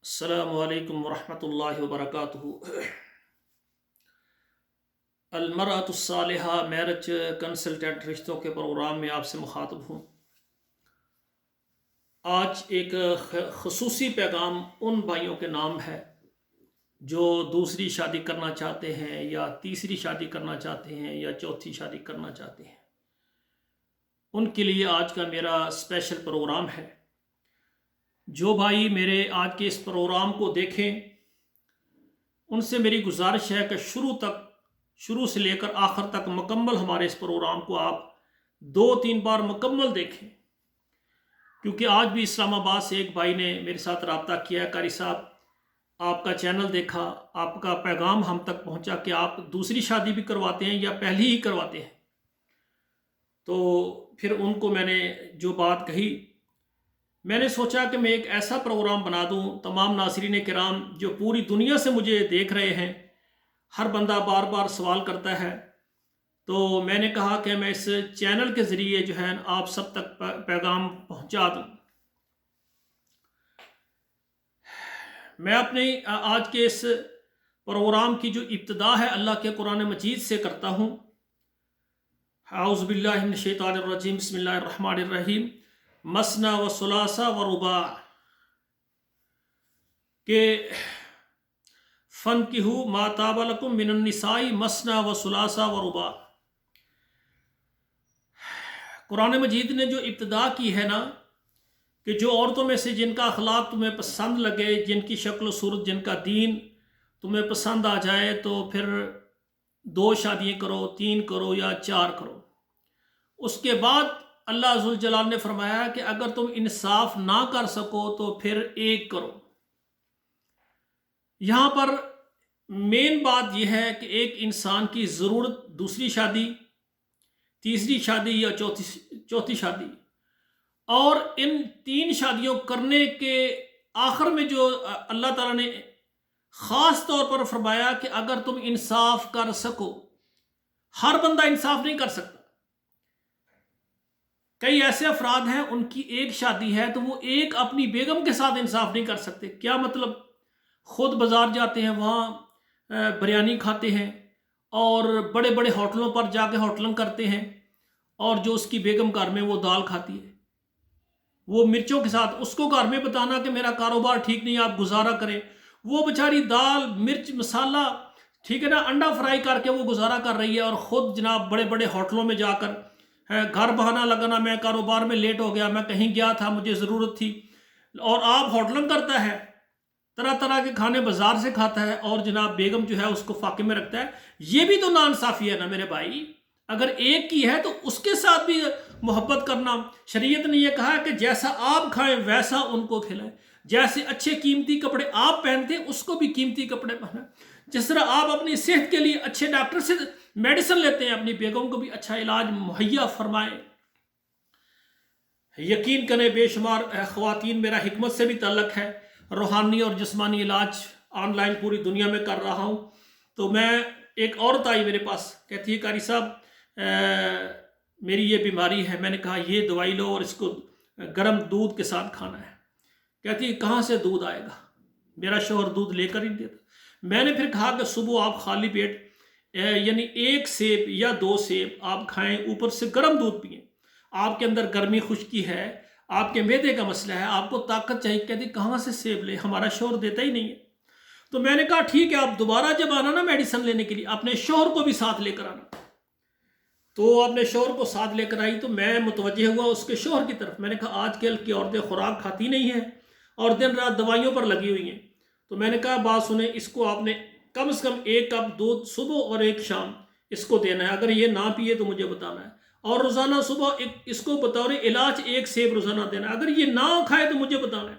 السلام علیکم ورحمۃ اللہ وبرکاتہ۔ المرأۃ الصالحہ میرج کنسلٹنٹ رشتوں کے پروگرام میں آپ سے مخاطب ہوں۔ آج ایک خصوصی پیغام ان بھائیوں کے نام ہے جو دوسری شادی کرنا چاہتے ہیں یا تیسری شادی کرنا چاہتے ہیں یا چوتھی شادی کرنا چاہتے ہیں۔ ان کے لیے آج کا میرا اسپیشل پروگرام ہے۔ جو بھائی میرے آج کے اس پروگرام کو دیکھیں ان سے میری گزارش ہے کہ شروع سے لے کر آخر تک مکمل ہمارے اس پروگرام کو آپ 2-3 بار مکمل دیکھیں، کیونکہ آج بھی اسلام آباد سے ایک بھائی نے میرے ساتھ رابطہ کیا ہے، قاری صاحب آپ کا چینل دیکھا، آپ کا پیغام ہم تک پہنچا کہ آپ دوسری شادی بھی کرواتے ہیں یا پہلی ہی کرواتے ہیں۔ تو پھر ان کو میں نے جو بات کہی، میں نے سوچا کہ میں ایک ایسا پروگرام بنا دوں تمام ناظرین کرام جو پوری دنیا سے مجھے دیکھ رہے ہیں۔ ہر بندہ بار بار سوال کرتا ہے، تو میں نے کہا کہ میں اس چینل کے ذریعے جو ہے آپ سب تک پیغام پہنچا دوں۔ میں اپنے آج کے اس پروگرام کی جو ابتدا ہے اللہ کے قرآن مجید سے کرتا ہوں۔ اعوذ باللہ من الشیطان الرجیم، بسم اللہ الرحمن الرحیم۔ مثنی و ثلاث و رباع، کہ فَانْكِحُوا مَا طَابَ لَكُم مِّنَ النِّسَاءِ مَثْنَىٰ وَثُلَاثَ وَرُبَاعَ۔ قرآن مجید نے جو ابتدا کی ہے نا، کہ جو عورتوں میں سے جن کا اخلاق تمہیں پسند لگے، جن کی شکل و صورت، جن کا دین تمہیں پسند آ جائے، تو پھر 2 شادیاں کرو، 3 کرو یا 4 کرو۔ اس کے بعد اللہ ذوالجلال نے فرمایا کہ اگر تم انصاف نہ کر سکو تو پھر 1 کرو۔ یہاں پر مین بات یہ ہے کہ ایک انسان کی ضرورت دوسری شادی، تیسری شادی یا چوتھی شادی، اور ان 3 شادیوں کرنے کے آخر میں جو اللہ تعالیٰ نے خاص طور پر فرمایا کہ اگر تم انصاف کر سکو۔ ہر بندہ انصاف نہیں کر سکتا۔ کئی ایسے افراد ہیں ان کی 1 شادی ہے تو وہ ایک اپنی بیگم کے ساتھ انصاف نہیں کر سکتے۔ کیا مطلب؟ خود بازار جاتے ہیں، وہاں بریانی کھاتے ہیں اور بڑے بڑے ہوٹلوں پر جا کے ہوٹلنگ کرتے ہیں، اور جو اس کی بیگم گھر میں وہ دال کھاتی ہے، وہ مرچوں کے ساتھ، اس کو گھر میں بتانا کہ میرا کاروبار ٹھیک نہیں، آپ گزارا کریں، وہ بیچاری دال مرچ مسالہ ٹھیک ہے نا، انڈا فرائی کر کے وہ گزارا کر رہی ہے، اور خود جناب بڑے بڑے ہوٹلوں میں جا کر گھر بہانا لگانا، میں کاروبار میں لیٹ ہو گیا، میں کہیں گیا تھا، مجھے ضرورت تھی، اور آپ ہوٹلنگ کرتا ہے، طرح طرح کے کھانے بازار سے کھاتا ہے، اور جناب بیگم جو ہے اس کو فاقے میں رکھتا ہے۔ یہ بھی تو ناانصافی ہے نا میرے بھائی۔ اگر ایک کی ہے تو اس کے ساتھ بھی محبت کرنا۔ شریعت نے یہ کہا کہ جیسا آپ کھائیں ویسا ان کو کھلائیں، جیسے اچھے قیمتی کپڑے آپ پہنتے ہیں اس کو بھی قیمتی کپڑے پہنائیں، جس طرح آپ اپنی صحت کے لیے اچھے ڈاکٹر سے میڈیسن لیتے ہیں، اپنی بیگم کو بھی اچھا علاج مہیا فرمائیں۔ یقین کریں بے شمار خواتین، میرا حکمت سے بھی تعلق ہے، روحانی اور جسمانی علاج آن لائن پوری دنیا میں کر رہا ہوں۔ تو میں ایک عورت آئی میرے پاس، کہتی ہے قاری صاحب میری یہ بیماری ہے۔ میں نے کہا یہ دوائی لو اور اس کو گرم دودھ کے ساتھ کھانا ہے۔ کہتی ہے کہاں سے دودھ آئے گا، میرا شوہر دودھ لے کر ہی نہیں دیتا۔ میں نے پھر کہا کہ صبح آپ خالی پیٹ یعنی 1 سیب یا 2 سیب آپ کھائیں، اوپر سے گرم دودھ پئیں۔ آپ کے اندر گرمی خشکی ہے، آپ کے معدے کا مسئلہ ہے، آپ کو طاقت چاہیے۔ کہتی کہاں سے سیب لے، ہمارا شوہر دیتا ہی نہیں ہے۔ تو میں نے کہا ٹھیک ہے، آپ دوبارہ جب آنا نا میڈیسن لینے کے لیے، اپنے شوہر کو بھی ساتھ لے کر آنا۔ تو اپنے شوہر کو ساتھ لے کر آئی، تو میں متوجہ ہوا اس کے شوہر کی طرف۔ میں نے کہا آج کل کی عورتیں خوراک کھاتی نہیں ہیں اور دن رات دوائیوں پر لگی ہوئی ہیں۔ تو میں نے کہا بات سنیں، اس کو آپ نے کم سے کم 1 کپ دودھ صبح اور 1 شام اس کو دینا ہے۔ اگر یہ نہ پیے تو مجھے بتانا ہے، اور روزانہ صبح اس کو بطور علاج 1 سیب روزانہ دینا ہے۔ اگر یہ نہ کھائے تو مجھے بتانا ہے۔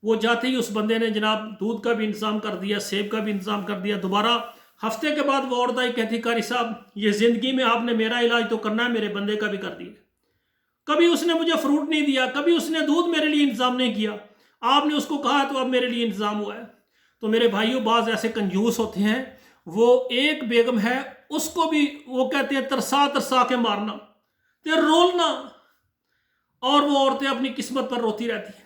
وہ جاتے ہی اس بندے نے جناب دودھ کا بھی انتظام کر دیا، سیب کا بھی انتظام کر دیا۔ دوبارہ ہفتے کے بعد وہ عورت آئی، کہتی قاری صاحب یہ زندگی میں آپ نے میرا علاج تو کرنا ہے، میرے بندے کا بھی کر دیا۔ کبھی اس نے مجھے فروٹ نہیں دیا، کبھی اس نے دودھ میرے لیے انتظام نہیں کیا، آپ نے اس کو کہا تو اب میرے لیے انتظام ہوا ہے۔ تو میرے بھائیوں، بعض ایسے کنجوس ہوتے ہیں، وہ ایک بیگم ہے اس کو بھی وہ کہتے ہیں ترسا ترسا کے مارنا تے رولنا، اور وہ عورتیں اپنی قسمت پر روتی رہتی ہیں۔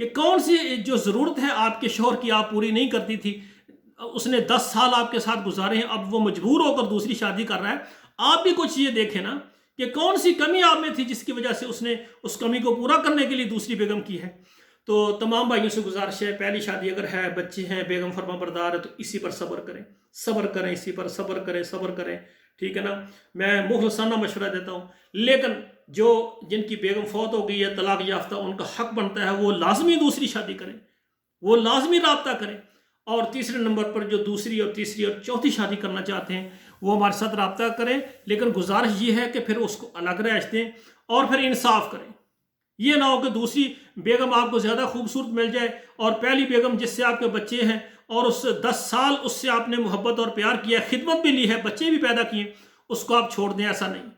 کہ کون سی جو ضرورت ہے آپ کے شوہر کی آپ پوری نہیں کرتی تھی. اس نے 10 سال آپ کے ساتھ گزارے ہیں, اب وہ مجبور ہو کر دوسری شادی کر رہا ہے. آپ بھی کچھ یہ دیکھیں نا کہ کون سی کمی آپ میں تھی جس کی وجہ سے اس نے اس کمی کو پورا کرنے کے لیے دوسری بیگم کی ہے. تو تمام بھائیوں سے گزارش ہے, پہلی شادی اگر ہے, بچے ہیں, بیگم فرما بردار ہے, تو اسی پر صبر کریں, صبر کریں, اسی پر صبر کریں, صبر کریں, ٹھیک ہے نا. میں مخلصانہ مشورہ دیتا ہوں. لیکن جن کی بیگم فوت ہو گئی ہے, طلاق یافتہ, ان کا حق بنتا ہے وہ لازمی دوسری شادی کریں, وہ لازمی رابطہ کریں. اور تیسرے نمبر پر جو دوسری اور تیسری اور چوتھی شادی کرنا چاہتے ہیں وہ ہمارے ساتھ رابطہ کریں. لیکن گزارش یہ ہے کہ پھر اس کو الگ رہائش دیں اور پھر انصاف کریں. یہ نہ ہو کہ دوسری بیگم آپ کو زیادہ خوبصورت مل جائے اور پہلی بیگم جس سے آپ کے بچے ہیں اور اس 10 سال اس سے آپ نے محبت اور پیار کیا ہے, خدمت بھی لی ہے, بچے بھی پیدا کیے, اس کو آپ چھوڑ دیں. ایسا نہیں.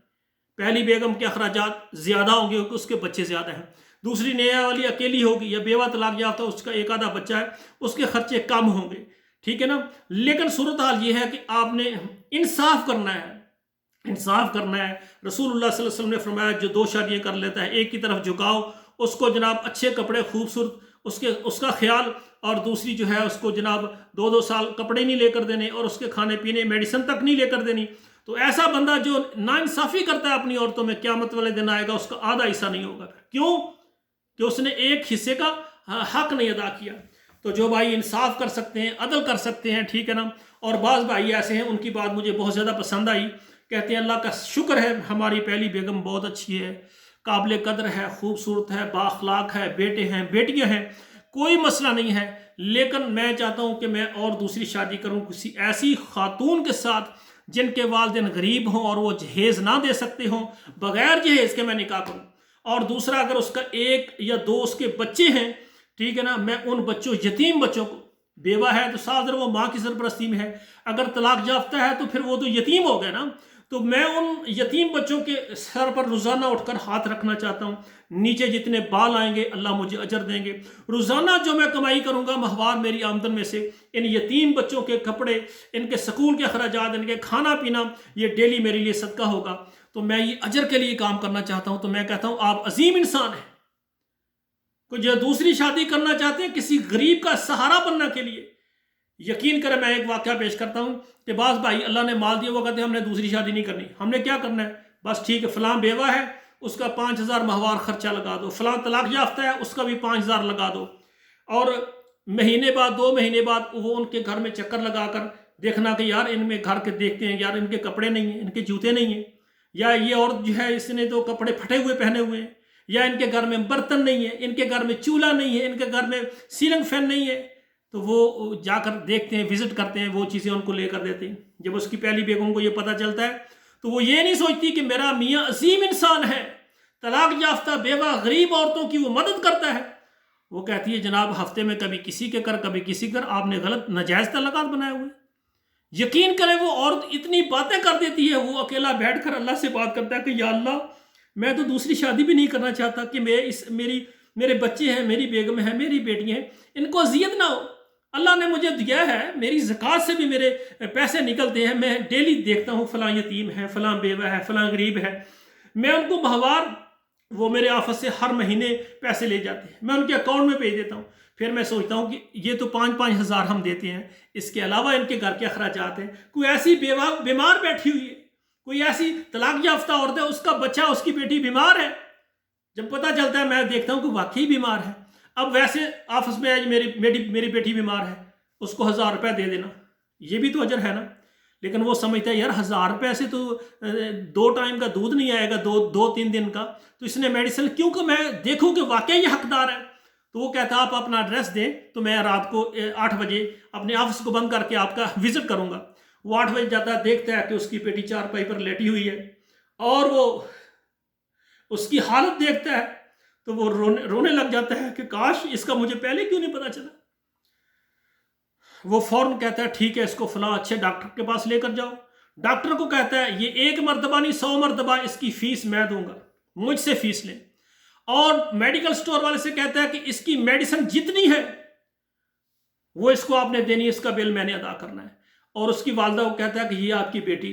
پہلی بیگم کے اخراجات زیادہ ہوں گے کیونکہ اس کے بچے زیادہ ہیں. دوسری نیا والی اکیلی ہوگی یا بیوہ طلاق یافتہ, اس کا ایک آدھا بچہ ہے, اس کے خرچے کم ہوں گے, ٹھیک ہے نا. لیکن صورتحال یہ ہے کہ آپ نے انصاف کرنا ہے, انصاف کرنا ہے. رسول اللہ صلی اللہ علیہ وسلم نے فرمایا جو 2 شادیاں کر لیتا ہے ایک کی طرف جھکاؤ, اس کو جناب اچھے کپڑے خوبصورت اس کا خیال, اور دوسری جو ہے اس کو جناب 2 سال کپڑے نہیں لے کر دینے اور اس کے کھانے پینے میڈیسن تک نہیں لے کر دینی. تو ایسا بندہ جو ناانصافی کرتا ہے اپنی عورتوں میں, قیامت والے دن آئے گا اس کا آدھا حصہ نہیں ہوگا. کیوں؟ کہ اس نے ایک حصے کا حق نہیں ادا کیا. تو جو بھائی انصاف کر سکتے ہیں, عدل کر سکتے ہیں, ٹھیک ہے نا. اور بعض بھائی ایسے ہیں, ان کی بات مجھے بہت زیادہ پسند آئی. کہتے ہیں اللہ کا شکر ہے ہماری پہلی بیگم بہت اچھی ہے, قابل قدر ہے, خوبصورت ہے, بااخلاق ہے, بیٹے ہیں, بیٹیاں ہیں, کوئی مسئلہ نہیں ہے. لیکن میں چاہتا ہوں کہ میں اور دوسری شادی کروں کسی ایسی خاتون کے ساتھ جن کے والدین غریب ہوں اور وہ جہیز نہ دے سکتے ہوں, بغیر جہیز کے میں نکاح کروں. اور دوسرا اگر اس کا 1 یا 2 اس کے بچے ہیں, ٹھیک ہے نا, میں ان بچوں, یتیم بچوں کو, بیوہ ہے تو صادر وہ ماں کی سرپرستی میں ہے, اگر طلاق یافتہ ہے تو پھر وہ تو یتیم ہو گئے نا. تو میں ان یتیم بچوں کے سر پر روزانہ اٹھ کر ہاتھ رکھنا چاہتا ہوں. نیچے جتنے بال آئیں گے اللہ مجھے اجر دیں گے. روزانہ جو میں کمائی کروں گا ماہوار میری آمدن میں سے, ان یتیم بچوں کے کپڑے, ان کے سکول کے اخراجات, ان کے کھانا پینا, یہ ڈیلی میرے لیے صدقہ ہوگا. تو میں یہ اجر کے لیے کام کرنا چاہتا ہوں. تو میں کہتا ہوں آپ عظیم انسان ہیں. کوئی جو دوسری شادی کرنا چاہتے ہیں کسی غریب کا سہارا بننے کے لیے, یقین کریں میں ایک واقعہ پیش کرتا ہوں کہ بعض بھائی اللہ نے مال دیا, وہ کہتے ہیں ہم نے دوسری شادی نہیں کرنی. ہم نے کیا کرنا ہے, بس ٹھیک ہے فلاں بیوہ ہے اس کا 5000 ماہوار خرچہ لگا دو, فلاں طلاق یافتہ ہے اس کا بھی 5000 لگا دو, اور مہینے بعد 2 مہینے بعد وہ ان کے گھر میں چکر لگا کر دیکھنا کہ یار ان میں گھر کے دیکھتے ہیں, یار ان کے کپڑے نہیں ہیں, ان کے جوتے نہیں ہیں, یا یہ عورت جو ہے اس نے تو کپڑے پھٹے ہوئے پہنے ہوئے ہیں, یا ان کے گھر میں برتن نہیں ہے, ان کے گھر میں چولہا نہیں ہے, ان کے گھر میں سیلنگ فین نہیں ہے. تو وہ جا کر دیکھتے ہیں, وزٹ کرتے ہیں, وہ چیزیں ان کو لے کر دیتے ہیں. جب اس کی پہلی بیگم کو یہ پتہ چلتا ہے تو وہ یہ نہیں سوچتی کہ میرا میاں عظیم انسان ہے, طلاق یافتہ بیوہ غریب عورتوں کی وہ مدد کرتا ہے. وہ کہتی ہے جناب ہفتے میں کبھی کسی کے کر کبھی کسی کر, آپ نے غلط ناجائز تعلقات بنائے ہوئے. یقین کریں وہ عورت اتنی باتیں کر دیتی ہے, وہ اکیلا بیٹھ کر اللہ سے بات کرتا ہے کہ یا اللہ میں تو دوسری شادی بھی نہیں کرنا چاہتا کہ میرے بچے ہیں, میری بیگم ہے, میری بیٹیاں ہیں, ان کو اذیت نہ ہو. اللہ نے مجھے دیا ہے, میری زکوٰۃ سے بھی میرے پیسے نکلتے ہیں, میں ڈیلی دیکھتا ہوں فلاں یتیم ہے, فلاں بیوہ ہے, فلاں غریب ہے, میں ان کو ماہوار, وہ میرے آفس سے ہر مہینے پیسے لے جاتے ہیں, میں ان کے اکاؤنٹ میں بھیج دیتا ہوں. پھر میں سوچتا ہوں کہ یہ تو 5-5 ہزار ہم دیتے ہیں, اس کے علاوہ ان کے گھر کے اخراجات ہیں. کوئی ایسی بیوہ بیمار بیٹھی ہوئی ہے, کوئی ایسی طلاق یافتہ عورت ہے, اس کا بچہ, اس کی بیٹی بیمار ہے, جب پتہ چلتا ہے میں دیکھتا ہوں کہ واقعی بیمار ہے. اب ویسے آفس میں آج میری بیٹی بیمار ہے, اس کو 1000 روپے دے دینا, یہ بھی تو اجر ہے نا. لیکن وہ سمجھتا ہے یار 1000 روپے سے تو 2 ٹائم کا دودھ نہیں آئے گا, 2-3 دن کا, تو اس نے میڈیسن, کیونکہ میں دیکھوں کہ واقعی یہ حقدار ہے. تو وہ کہتا آپ اپنا ایڈریس دیں تو میں رات کو 8 بجے اپنے آفس کو بند کر کے آپ کا وزٹ کروں گا. وہ 8 بجے جاتا ہے, دیکھتا ہے کہ اس کی بیٹی چارپائی پر لیٹی ہوئی ہے, اور وہ اس کی حالت دیکھتا ہے تو وہ رونے لگ جاتا ہے کہ کاش اس کا مجھے پہلے کیوں نہیں پتا چلا. وہ فوراً کہتا ہے ٹھیک ہے اس کو فلاں اچھے ڈاکٹر کے پاس لے کر جاؤ. ڈاکٹر کو کہتا ہے یہ 1 مرتبہ نہیں 100 مرتبہ اس کی فیس میں دوں گا, مجھ سے فیس لیں. اور میڈیکل سٹور والے سے کہتا ہے کہ اس کی میڈیسن جتنی ہے وہ اس کو آپ نے دینی, اس کا بل میں نے ادا کرنا ہے. اور اس کی والدہ کو کہتا ہے کہ یہ آپ کی بیٹی,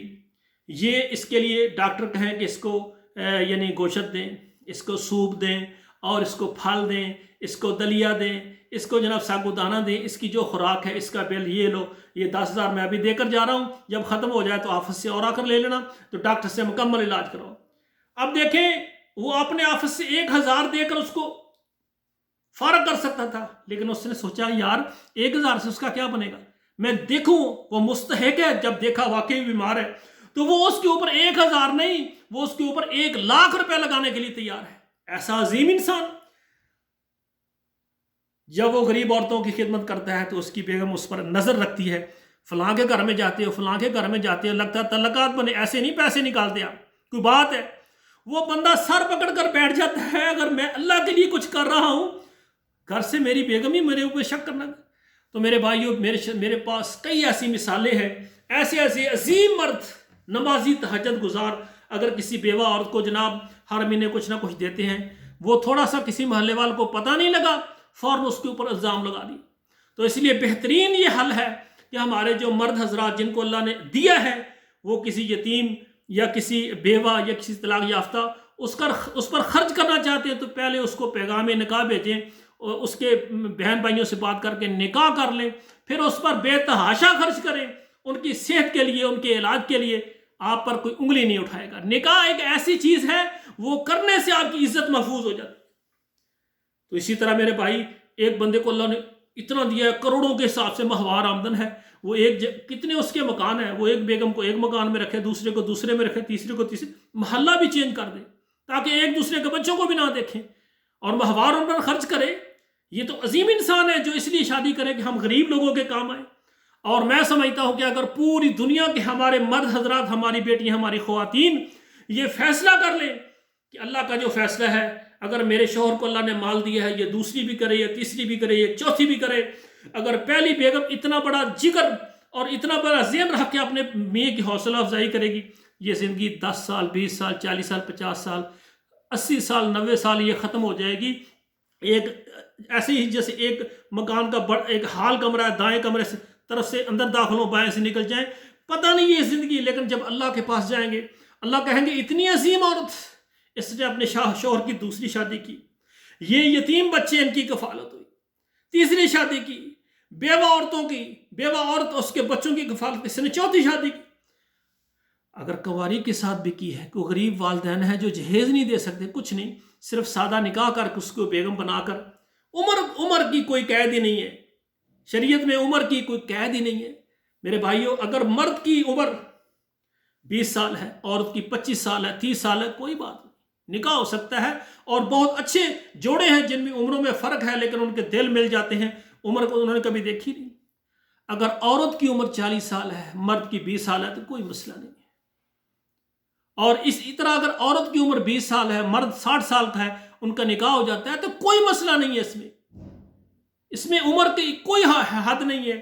یہ اس کے لیے ڈاکٹر کہیں کہ اس کو یعنی گوشت دیں, اس کو سوپ دیں, اور اس کو پھل دیں، اس کو دلیا دیں، اس کو جناب ساگودانہ دیں، اس کی جو خوراک ہے اس کا بل یہ لو، یہ 10,000 میں ابھی دے کر جا رہا ہوں، جب ختم ہو جائے تو آفس سے اور آ کر لے لینا، تو ڈاکٹر سے مکمل علاج کرو۔ اب دیکھیں وہ اپنے آفس سے 1,000 دے کر اس کو فارغ کر سکتا تھا، لیکن اس نے سوچا یار 1,000 سے اس کا کیا بنے گا، میں دیکھوں وہ مستحق ہے، جب دیکھا واقعی بیمار ہے تو وہ اس کے اوپر 1,000 نہیں، وہ اس کے اوپر 1,00,000 روپے لگانے کے لیے تیار ہے۔ ایسا عظیم انسان جب وہ غریب عورتوں کی خدمت کرتا ہے تو اس کی بیگم اس پر نظر رکھتی ہے، فلاں کے گھر میں جاتے ہو، فلاں کے گھر میں جاتے ہو، لگتا ہے تعلقات بنے، ایسے نہیں پیسے نکالتے آپ، کوئی بات ہے؟ وہ بندہ سر پکڑ کر بیٹھ جاتا ہے، اگر میں اللہ کے لیے کچھ کر رہا ہوں، گھر سے میری بیگم ہی میرے اوپر شک کرنا۔ تو میرے بھائیوں، میرے پاس کئی ایسی مثالیں ہیں، ایسے عظیم مرد، نمازی، تہجد گزار، اگر کسی بیوہ عورت کو جناب ہر مہینے کچھ نہ کچھ دیتے ہیں، وہ تھوڑا سا کسی محلے وال کو پتہ نہیں لگا، فوراً اس کے اوپر الزام لگا دی۔ تو اس لیے بہترین یہ حل ہے کہ ہمارے جو مرد حضرات جن کو اللہ نے دیا ہے، وہ کسی یتیم یا کسی بیوہ یا کسی طلاق یافتہ اس پر خرچ کرنا چاہتے ہیں تو پہلے اس کو پیغام نکاح بھیجیں، اس کے بہن بھائیوں سے بات کر کے نکاح کر لیں، پھر اس پر بے تحاشا خرچ کریں، ان کی صحت کے لیے، ان کے علاج کے لیے آپ پر کوئی انگلی نہیں اٹھائے گا۔ نکاح ایک ایسی چیز ہے، وہ کرنے سے آپ کی عزت محفوظ ہو جاتی ہے۔ تو اسی طرح میرے بھائی، ایک بندے کو اللہ نے اتنا دیا ہے، کروڑوں کے حساب سے ماہوار آمدن ہے، وہ کتنے اس کے مکان ہیں، وہ ایک بیگم کو ایک مکان میں رکھے، دوسرے کو دوسرے میں رکھے، تیسرے کو تیسرے، محلہ بھی چینج کر دے تاکہ ایک دوسرے کے بچوں کو بھی نہ دیکھیں، اور ماہوار آمدن خرچ کرے۔ یہ تو عظیم انسان ہے جو اس لیے شادی کرے کہ ہم غریب لوگوں کے کام آئیں۔ اور میں سمجھتا ہوں کہ اگر پوری دنیا کے ہمارے مرد حضرات، ہماری بیٹیاں، ہماری خواتین یہ فیصلہ کر لیں کہ اللہ کا جو فیصلہ ہے، اگر میرے شوہر کو اللہ نے مال دیا ہے، یہ دوسری بھی کرے، یہ تیسری بھی کرے، یہ چوتھی بھی کرے، اگر پہلی بیگم اتنا بڑا جگر اور اتنا بڑا ذہن رکھ کے اپنے میاں کی حوصلہ افزائی کرے گی، یہ زندگی 10 سال، 20 سال، 40 سال، 50 سال، 80 سال، 90 سال یہ ختم ہو جائے گی۔ ایک ایسے ہی جیسے ایک مکان کا ایک ہال کمرہ ہے، دائیں کمرے سے طرف سے اندر داخل ہو، بائیں سے نکل جائیں، پتہ نہیں یہ زندگی، لیکن جب اللہ کے پاس جائیں گے، اللہ کہیں گے اتنی عظیم عورت، اس نے اپنے شوہر کی دوسری شادی کی، یہ یتیم بچے ان کی کفالت ہوئی، تیسری شادی کی، بیوہ عورتوں کی، بیوہ عورت اس کے بچوں کی کفالت، اس نے چوتھی شادی کی۔ اگر کنواری کے ساتھ بھی کی ہے، کوئی غریب والدین ہے جو جہیز نہیں دے سکتے، کچھ نہیں، صرف سادہ نکاح کر کے اس کو بیگم بنا کر، عمر کی کوئی قید ہی نہیں ہے، شریعت میں عمر کی کوئی قید ہی نہیں ہے۔ میرے بھائیوں، اگر مرد کی عمر 20 سال ہے، عورت کی 25 سال ہے، 30 سال ہے، کوئی بات نہیں، نکاح ہو سکتا ہے۔ اور بہت اچھے جوڑے ہیں جن میں عمروں میں فرق ہے لیکن ان کے دل مل جاتے ہیں، عمر کو انہوں نے کبھی دیکھی نہیں۔ اگر عورت کی عمر 40 سال ہے، مرد کی 20 سال ہے، تو کوئی مسئلہ نہیں ہے۔ اور اسی طرح اگر عورت کی عمر 20 سال ہے، مرد 60 سال کا ہے، ان کا نکاح ہو جاتا ہے تو کوئی مسئلہ نہیں ہے۔ اس میں عمر کی کوئی حد نہیں ہے،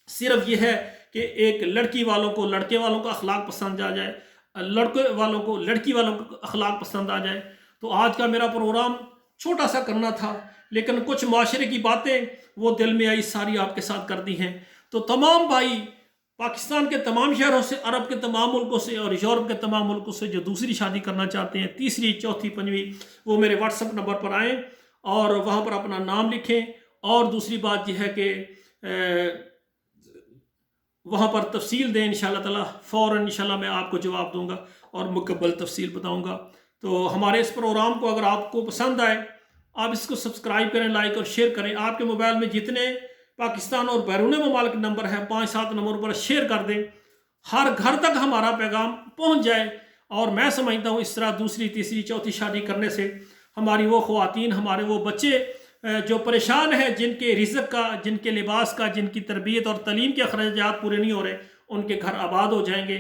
صرف یہ ہے کہ ایک لڑکی والوں کو لڑکے والوں کا اخلاق پسند آ جائے، لڑکے والوں کو لڑکی والوں کا اخلاق پسند آ جائے۔ تو آج کا میرا پروگرام چھوٹا سا کرنا تھا، لیکن کچھ معاشرے کی باتیں وہ دل میں آئی، ساری آپ کے ساتھ کر دی ہیں۔ تو تمام بھائی، پاکستان کے تمام شہروں سے، عرب کے تمام ملکوں سے اور یورپ کے تمام ملکوں سے جو دوسری شادی کرنا چاہتے ہیں، تیسری، چوتھی، پنجویں، وہ میرے واٹس ایپ نمبر پر آئیں اور وہاں پر اپنا نام لکھیں۔ اور دوسری بات یہ ہے کہ وہاں پر تفصیل دیں، انشاءاللہ تعالی فوراً انشاءاللہ میں آپ کو جواب دوں گا اور مکمل تفصیل بتاؤں گا۔ تو ہمارے اس پروگرام کو اگر آپ کو پسند آئے، آپ اس کو سبسکرائب کریں، لائک اور شیئر کریں۔ آپ کے موبائل میں جتنے پاکستان اور بیرون ممالک نمبر ہے، 5-7 نمبر پر شیئر کر دیں، ہر گھر تک ہمارا پیغام پہنچ جائے۔ اور میں سمجھتا ہوں اس طرح دوسری، تیسری، چوتھی شادی کرنے سے ہماری وہ خواتین، ہمارے وہ بچے جو پریشان ہیں، جن کے رزق کا، جن کے لباس کا، جن کی تربیت اور تعلیم کے اخراجات پورے نہیں ہو رہے، ان کے گھر آباد ہو جائیں گے۔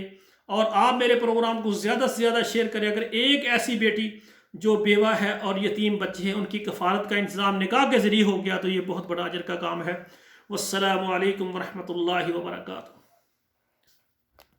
اور آپ میرے پروگرام کو زیادہ سے زیادہ شیئر کریں۔ اگر ایک ایسی بیٹی جو بیوہ ہے اور یتیم بچے ہیں، ان کی کفالت کا انتظام نکاح کے ذریعے ہو گیا تو یہ بہت بڑا اجر کا کام ہے۔ والسلام علیکم ورحمۃ اللہ وبرکاتہ۔